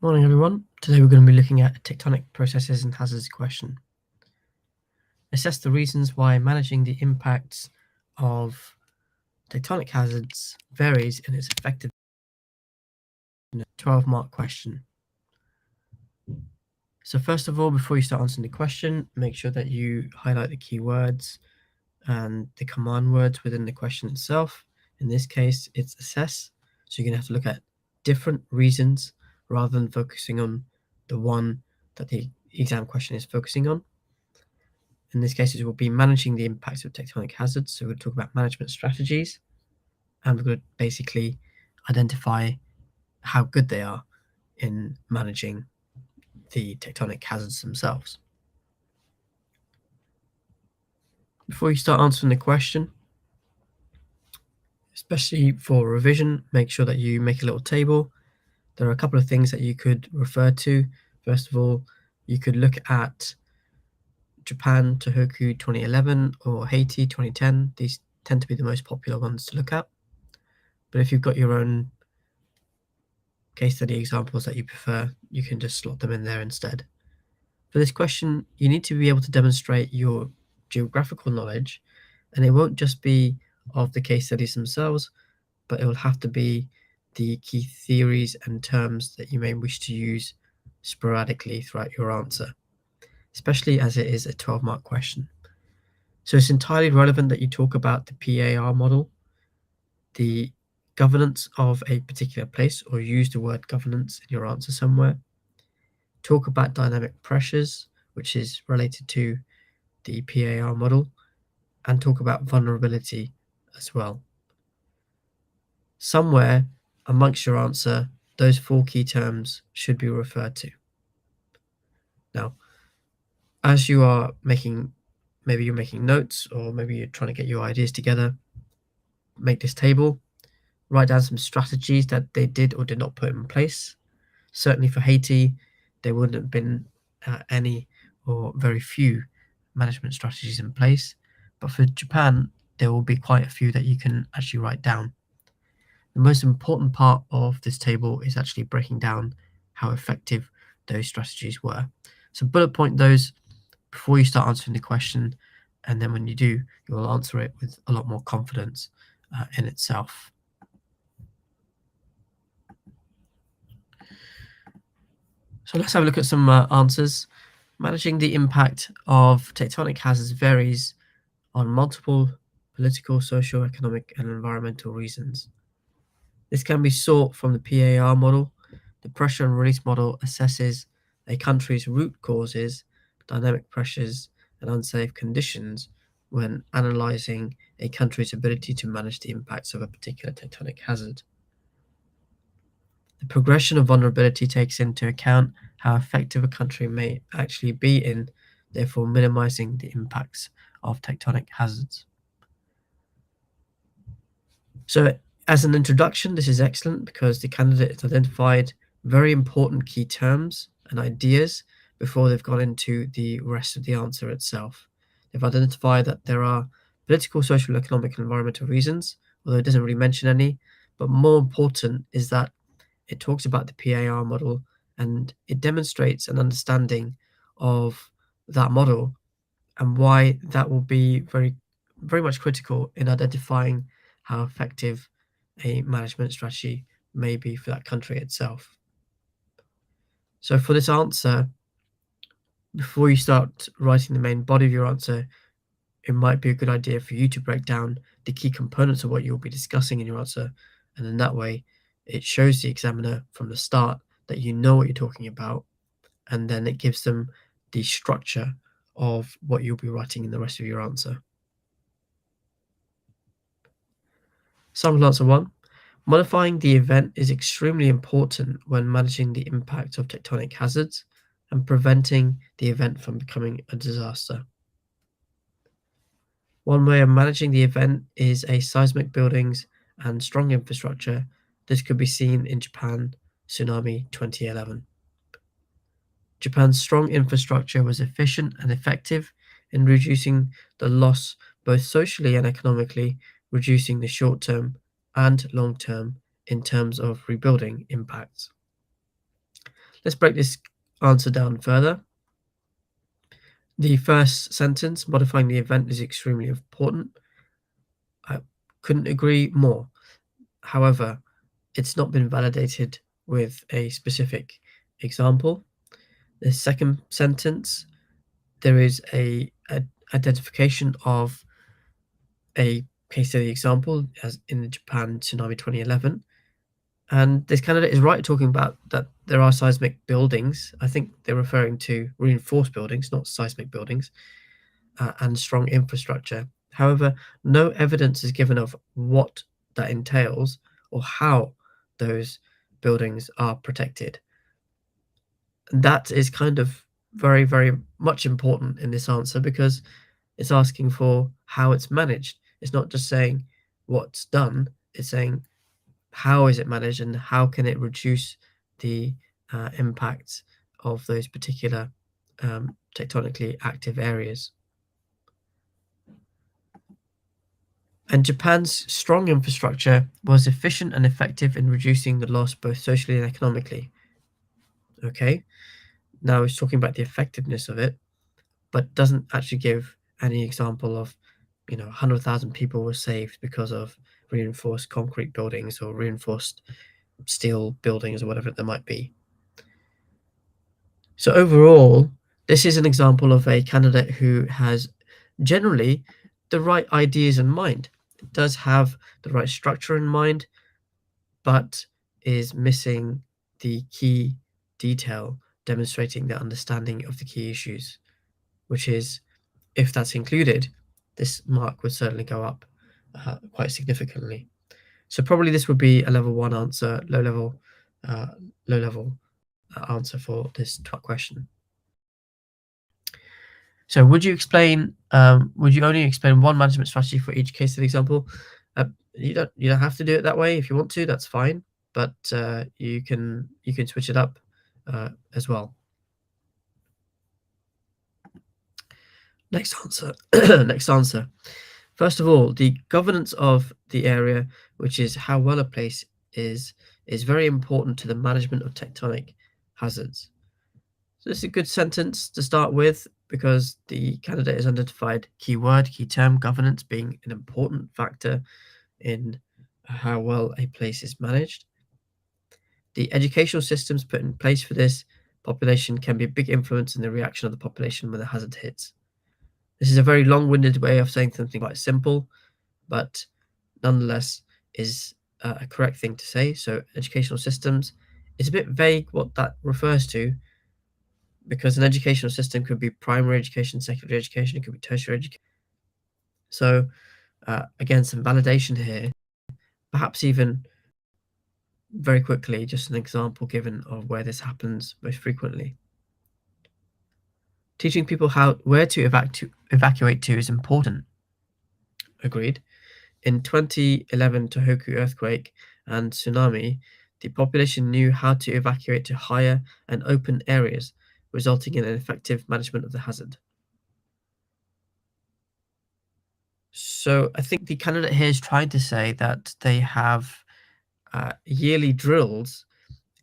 Morning everyone. Today we're going to be looking at tectonic processes and hazards question. Assess the reasons why managing the impacts of tectonic hazards varies in its effectiveness in a 12-mark question. So first of all, before you start answering the question, make sure that you highlight the key words and the command words within the question itself. In this case, it's assess. So you're going to have to look at different reasons rather than focusing on the one that the exam question is focusing on. In this case, it will be managing the impacts of tectonic hazards. So we're going to talk about management strategies, and we're going to basically identify how good they are in managing the tectonic hazards themselves. Before you start answering the question, especially for revision, make sure that you make a little table. There are a couple of things that you could refer to. First of all, you could look at Japan Tohoku 2011 or Haiti 2010. These tend to be the most popular ones to look at. But if you've got your own case study examples that you prefer, you can just slot them in there instead. For this question, you need to be able to demonstrate your geographical knowledge, and it won't just be of the case studies themselves, but it will have to be the key theories and terms that you may wish to use sporadically throughout your answer, especially as it is a 12-mark question. So it's entirely relevant that you talk about the PAR model, the governance of a particular place, or use the word governance in your answer somewhere. Talk about dynamic pressures, which is related to the PAR model, and talk about vulnerability as well. Somewhere amongst your answer, those four key terms should be referred to. Now, as you are making, maybe you're making notes, or maybe you're trying to get your ideas together, make this table, write down some strategies that they did or did not put in place. Certainly for Haiti, there wouldn't have been any or very few management strategies in place. But for Japan, there will be quite a few that you can actually write down. The most important part of this table is actually breaking down how effective those strategies were. So bullet point those before you start answering the question, and then when you do, you will answer it with a lot more confidence in itself. So let's have a look at some answers. Managing the impact of tectonic hazards varies on multiple political, social, economic, and environmental reasons. This can be sought from the PAR model. The pressure and release model assesses a country's root causes, dynamic pressures, and unsafe conditions when analyzing a country's ability to manage the impacts of a particular tectonic hazard. The progression of vulnerability takes into account how effective a country may actually be in, therefore minimizing the impacts of tectonic hazards. So as an introduction, this is excellent because the candidate has identified very important key terms and ideas before they've gone into the rest of the answer itself. They've identified that there are political, social, economic, and environmental reasons, although it doesn't really mention any, but more important is that it talks about the PAR model and it demonstrates an understanding of that model and why that will be very, very much critical in identifying how effective a management strategy may be for that country itself. So for this answer, before you start writing the main body of your answer, it might be a good idea for you to break down the key components of what you'll be discussing in your answer, and in that way it shows the examiner from the start that you know what you're talking about, and then it gives them the structure of what you'll be writing in the rest of your answer. Sample answer 1. Modifying the event is extremely important when managing the impact of tectonic hazards and preventing the event from becoming a disaster. One way of managing the event is a seismic buildings and strong infrastructure. This could be seen in Japan tsunami 2011. Japan's strong infrastructure was efficient and effective in reducing the loss both socially and economically, reducing the short-term and long-term in terms of rebuilding impacts. Let's break this answer down further. The first sentence, modifying the event, is extremely important. I couldn't agree more. However, it's not been validated with a specific example. The second sentence, there is a identification of a case study example, as in the Japan tsunami 2011. And this candidate is right talking about that there are seismic buildings. I think they're referring to reinforced buildings, not seismic buildings, and strong infrastructure. However, no evidence is given of what that entails or how those buildings are protected. And that is kind of very, very much important in this answer because it's asking for how it's managed. It's not just saying what's done, it's saying how is it managed and how can it reduce the impacts of those particular tectonically active areas. And Japan's strong infrastructure was efficient and effective in reducing the loss both socially and economically. Okay, now it's talking about the effectiveness of it, but doesn't actually give any example of, 100,000 people were saved because of reinforced concrete buildings or reinforced steel buildings or whatever there might be. So overall, this is an example of a candidate who has generally the right ideas in mind. It does have the right structure in mind, but is missing the key detail demonstrating the understanding of the key issues, which is, if that's included, this mark would certainly go up quite significantly. So probably this would be a level 1 answer, uh, low level answer for this question. So would you only explain one management strategy for each case of example? You don't have to do it that way. If you want to, that's fine, but you can switch it up as well. Next answer. Next answer. First of all, the governance of the area, which is how well a place is very important to the management of tectonic hazards. So this is a good sentence to start with because the candidate has identified key term, governance being an important factor in how well a place is managed. The educational systems put in place for this population can be a big influence in the reaction of the population when the hazard hits. This is a very long-winded way of saying something quite simple, but nonetheless is a correct thing to say. So educational systems, it's a bit vague what that refers to, because an educational system could be primary education, secondary education, it could be tertiary education. So again, some validation here, perhaps even very quickly, just an example given of where this happens most frequently. Teaching people where to evacuate to is important. Agreed. In 2011 Tohoku earthquake and tsunami, the population knew how to evacuate to higher and open areas, resulting in an effective management of the hazard. So I think the candidate here is trying to say that they have yearly drills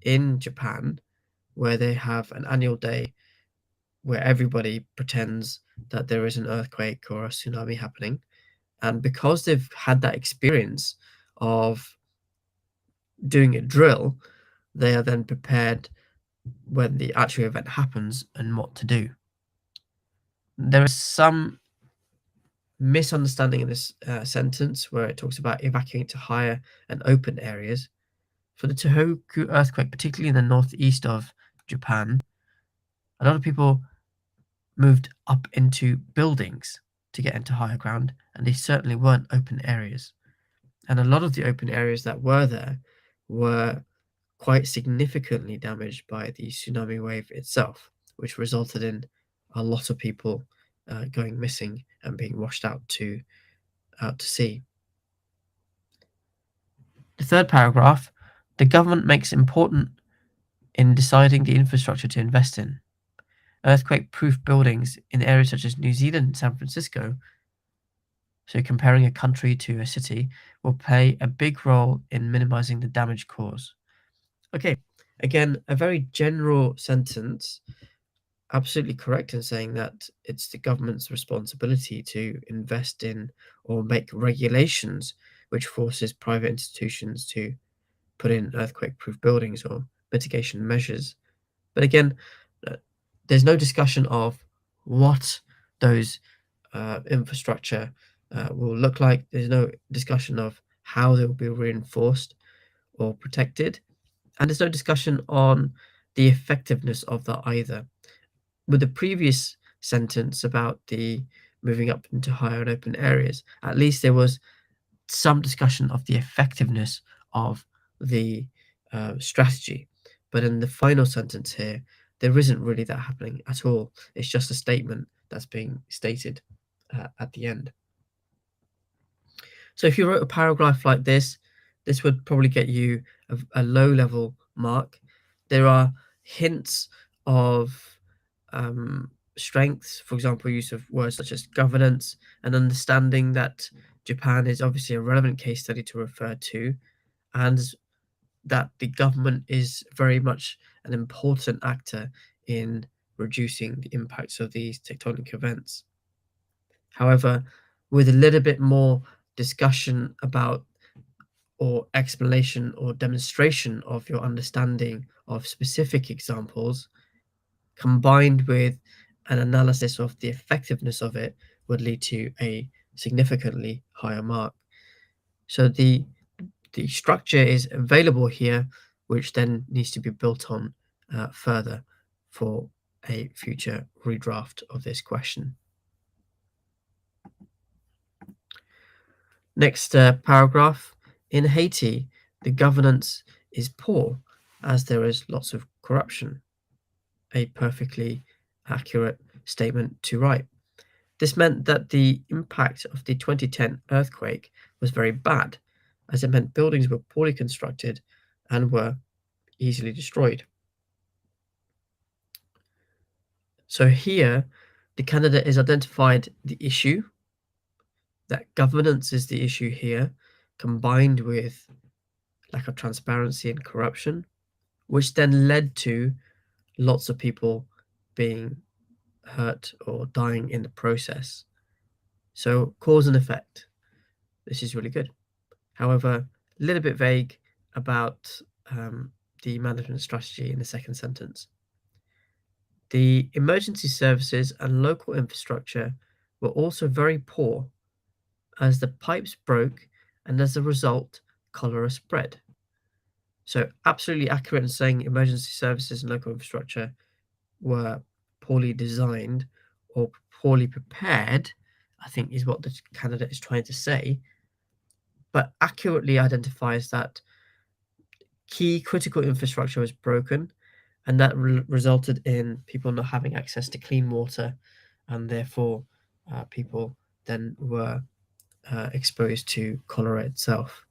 in Japan where they have an annual day where everybody pretends that there is an earthquake or a tsunami happening. And because they've had that experience of doing a drill, they are then prepared when the actual event happens and what to do. There is some misunderstanding in this sentence where it talks about evacuating to higher and open areas. For the Tohoku earthquake, particularly in the northeast of Japan, a lot of people moved up into buildings to get into higher ground, and they certainly weren't open areas. And a lot of the open areas that were there were quite significantly damaged by the tsunami wave itself, which resulted in a lot of people going missing and being washed out to sea. The third paragraph, the government makes important in deciding the infrastructure to invest in. Earthquake-proof buildings in areas such as New Zealand and San Francisco, so comparing a country to a city, will play a big role in minimizing the damage caused. Okay, Again, a very general sentence, absolutely correct in saying that it's the government's responsibility to invest in or make regulations which forces private institutions to put in earthquake-proof buildings or mitigation measures. But again, uh, there's no discussion of what those infrastructure will look like. There's no discussion of how they will be reinforced or protected, and there's no discussion on the effectiveness of that either. With the previous sentence about the moving up into higher and open areas, at least there was some discussion of the effectiveness of the strategy. But in the final sentence here, there isn't really that happening at all. It's just a statement that's being stated at the end. So if you wrote a paragraph like this would probably get you a low level mark. There are hints of strengths, for example, use of words such as governance and understanding that Japan is obviously a relevant case study to refer to, and that the government is very much an important actor in reducing the impacts of these tectonic events. However, with a little bit more discussion about or explanation or demonstration of your understanding of specific examples, combined with an analysis of the effectiveness of it, would lead to a significantly higher mark. So the structure is available here, which then needs to be built on further for a future redraft of this question. Next paragraph. In Haiti, the governance is poor as there is lots of corruption. A perfectly accurate statement to write. This meant that the impact of the 2010 earthquake was very bad, as it meant buildings were poorly constructed and were easily destroyed. So here, the candidate has identified the issue, that governance is the issue here, combined with lack of transparency and corruption, which then led to lots of people being hurt or dying in the process. So cause and effect. This is really good. However, a little bit vague about the management strategy in the second sentence. The emergency services and local infrastructure were also very poor as the pipes broke and as a result, cholera spread. So absolutely accurate in saying emergency services and local infrastructure were poorly designed or poorly prepared, I think is what the candidate is trying to say, but accurately identifies that key critical infrastructure was broken and that resulted in people not having access to clean water, and therefore people then were exposed to cholera itself.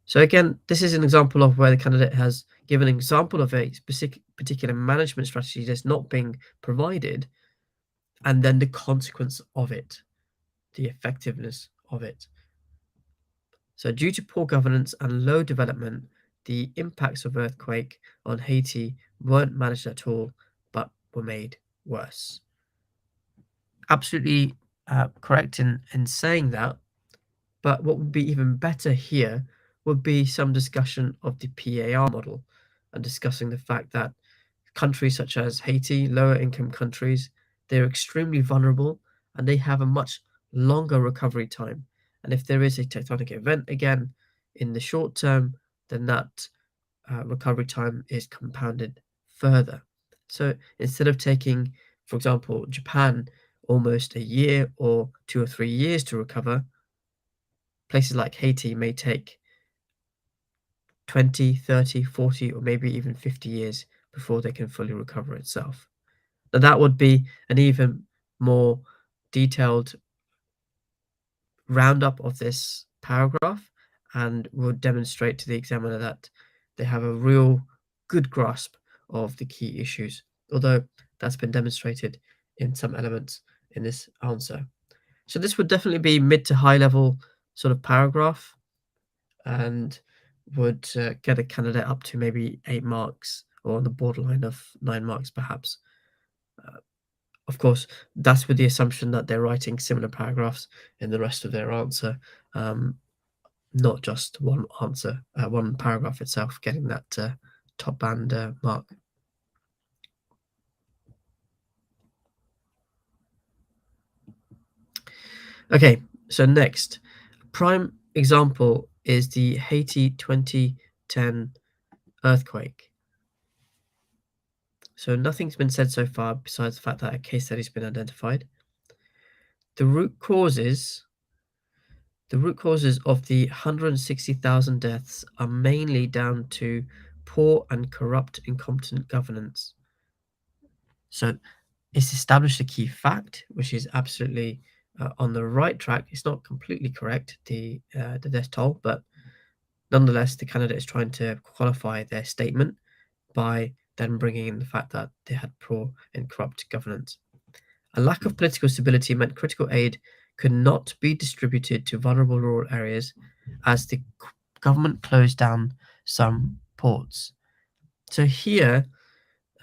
So again, this is an example of where the candidate has given an example of a specific particular management strategy that's not being provided, and then the consequence of it, the effectiveness of it. So due to poor governance and low development, the impacts of earthquake on Haiti weren't managed at all, but were made worse. Absolutely correct in saying that, but what would be even better here would be some discussion of the PAR model and discussing the fact that countries such as Haiti, lower income countries, they're extremely vulnerable and they have a much longer recovery time. And if there is a tectonic event again in the short term, then that recovery time is compounded further. So instead of taking, for example, Japan almost a year or 2 or 3 years to recover, places like Haiti may take 20, 30, 40, or maybe even 50 years before they can fully recover itself. Now, that would be an even more detailed roundup of this paragraph and would demonstrate to the examiner that they have a real good grasp of the key issues, although that's been demonstrated in some elements in this answer. So this would definitely be mid to high level sort of paragraph, and would get a candidate up to maybe 8 marks or on the borderline of 9 marks perhaps. Of course, that's with the assumption that they're writing similar paragraphs in the rest of their answer, not just one answer, one paragraph itself getting that top band mark. Okay, so next, prime example is the Haiti 2010 earthquake. So nothing's been said so far besides the fact that a case study's been identified. The root causes of the 160,000 deaths are mainly down to poor and corrupt incompetent governance. So it's established a key fact, which is absolutely on the right track. It's not completely correct, the death toll, but nonetheless, the candidate is trying to qualify their statement by then bringing in the fact that they had poor and corrupt governance. A lack of political stability meant critical aid could not be distributed to vulnerable rural areas as the government closed down some ports. So here,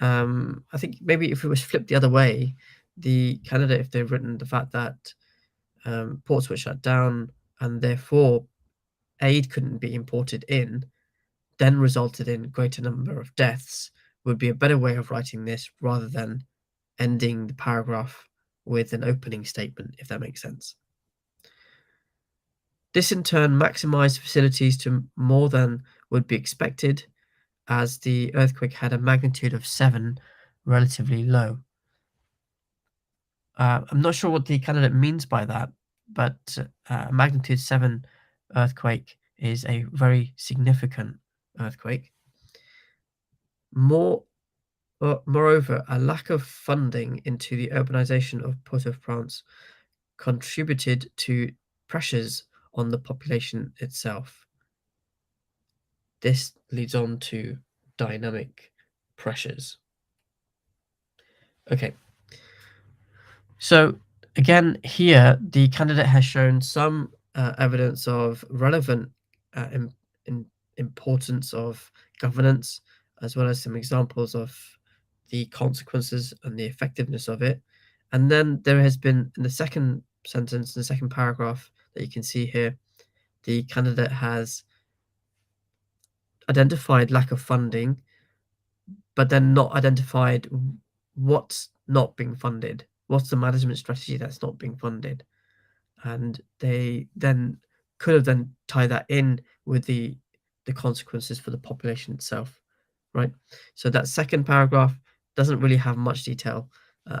I think maybe if it was flipped the other way, the candidate, if they've written the fact that ports were shut down and therefore aid couldn't be imported in, then resulted in greater number of deaths, would be a better way of writing this rather than ending the paragraph with an opening statement, if that makes sense. This in turn maximized facilities to more than would be expected, as the earthquake had a magnitude of 7, relatively low. I'm not sure what the candidate means by that, but a magnitude 7 earthquake is a very significant earthquake. Moreover, a lack of funding into the urbanization of Port-au-Prince contributed to pressures on the population itself. This leads on to dynamic pressures. Okay, so again, here the candidate has shown some evidence of relevant importance of governance, as well as some examples of the consequences and the effectiveness of it. And then there has been, in the second sentence, in the second paragraph that you can see here, the candidate has identified lack of funding, but then not identified what's not being funded. What's the management strategy that's not being funded? And they then could have then tied that in with the consequences for the population itself, right? So that second paragraph doesn't really have much detail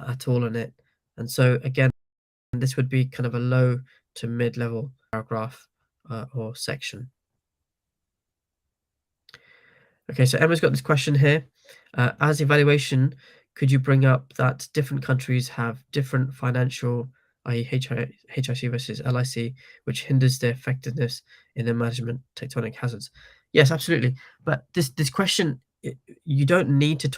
at all in it. And so again, this would be kind of a low to mid-level paragraph or section. Okay, so Emma's got this question here. As evaluation, could you bring up that different countries have different financial, i.e. HIC versus LIC, which hinders their effectiveness in their management tectonic hazards? Yes, absolutely. But this question, you don't need to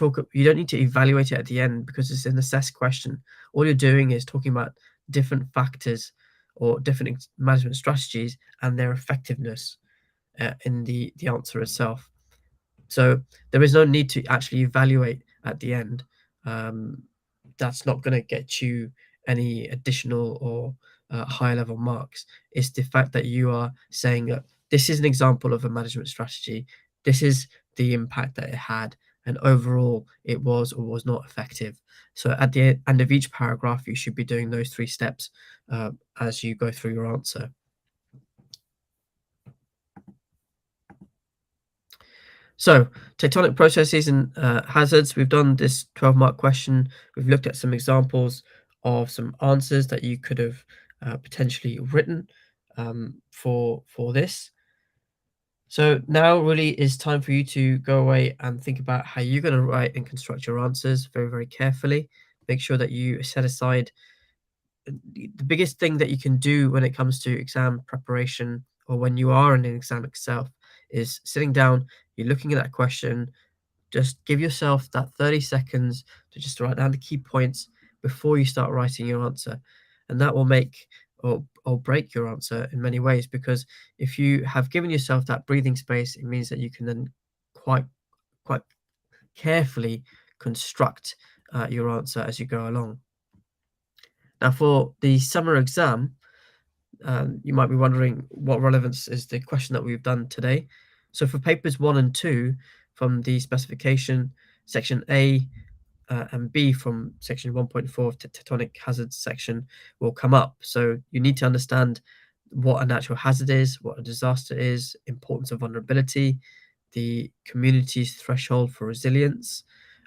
evaluate it at the end because it's an assessed question. All you're doing is talking about different factors or different management strategies and their effectiveness in the answer itself. So there is no need to actually evaluate at the end. That's not going to get you any additional or higher level marks. It's the fact that you are saying that this is an example of a management strategy. This is the impact that it had, and overall it was or was not effective. So at the end of each paragraph, you should be doing those 3 steps as you go through your answer. So, tectonic processes and hazards. We've done this 12-mark question. We've looked at some examples of some answers that you could have potentially written for this. So now really is time for you to go away and think about how you're going to write and construct your answers very, very carefully. Make sure that you set aside the biggest thing that you can do when it comes to exam preparation or when you are in an exam itself is sitting down, you're looking at that question, just give yourself that 30 seconds to just write down the key points before you start writing your answer. And that will make or break your answer in many ways, because if you have given yourself that breathing space, it means that you can then quite carefully construct your answer as you go along. Now, for the summer exam, you might be wondering what relevance is the question that we've done today. So for papers 1 and 2 from the specification, section A and B from section 1.4 of the tectonic hazards section will come up. So you need to understand what a natural hazard is, what a disaster is, importance of vulnerability, the community's threshold for resilience,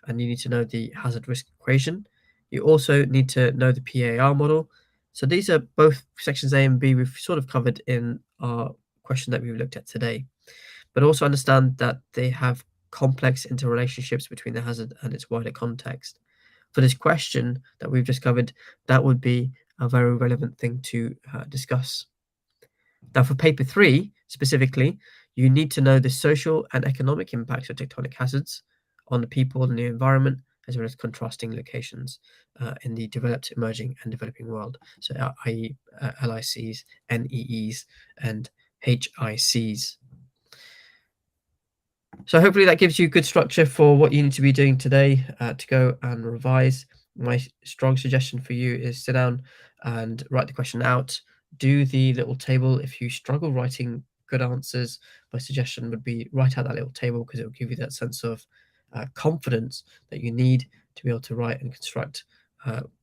and you need to know the hazard risk equation. You also need to know the PAR model. So these are both sections A and B we've sort of covered in our question that we've looked at today, but also understand that they have complex interrelationships between the hazard and its wider context. For this question that we've just covered, that would be a very relevant thing to discuss. Now, for paper 3 specifically, you need to know the social and economic impacts of tectonic hazards on the people and the environment, as well as contrasting locations in the developed, emerging, and developing world. So, i.e., LICs, NEEs, and HICs. So hopefully that gives you good structure for what you need to be doing today to go and revise. My strong suggestion for you is sit down and write the question out. Do the little table. If you struggle writing good answers, my suggestion would be write out that little table, because it will give you that sense of confidence that you need to be able to write and construct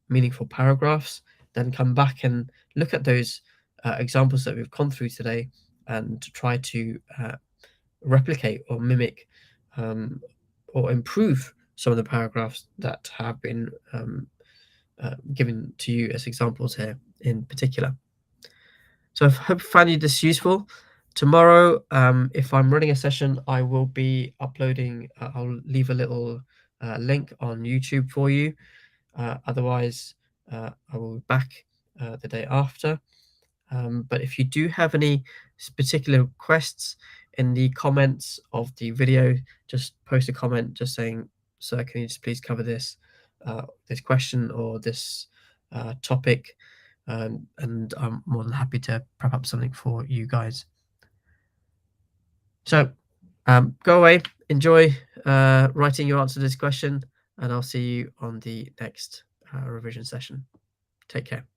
meaningful paragraphs. Then come back and look at those examples that we've gone through today and try to replicate or mimic or improve some of the paragraphs that have been given to you as examples here in particular. So I hope you found this useful. Tomorrow, if I'm running a session, I will be uploading, I'll leave a little link on YouTube for you. Otherwise, I will be back the day after. But if you do have any particular requests in the comments of the video, just post a comment just saying, "Sir, can you just please cover this this question or this topic?" And I'm more than happy to prep up something for you guys. So go away, enjoy writing your answer to this question, and I'll see you on the next revision session. Take care.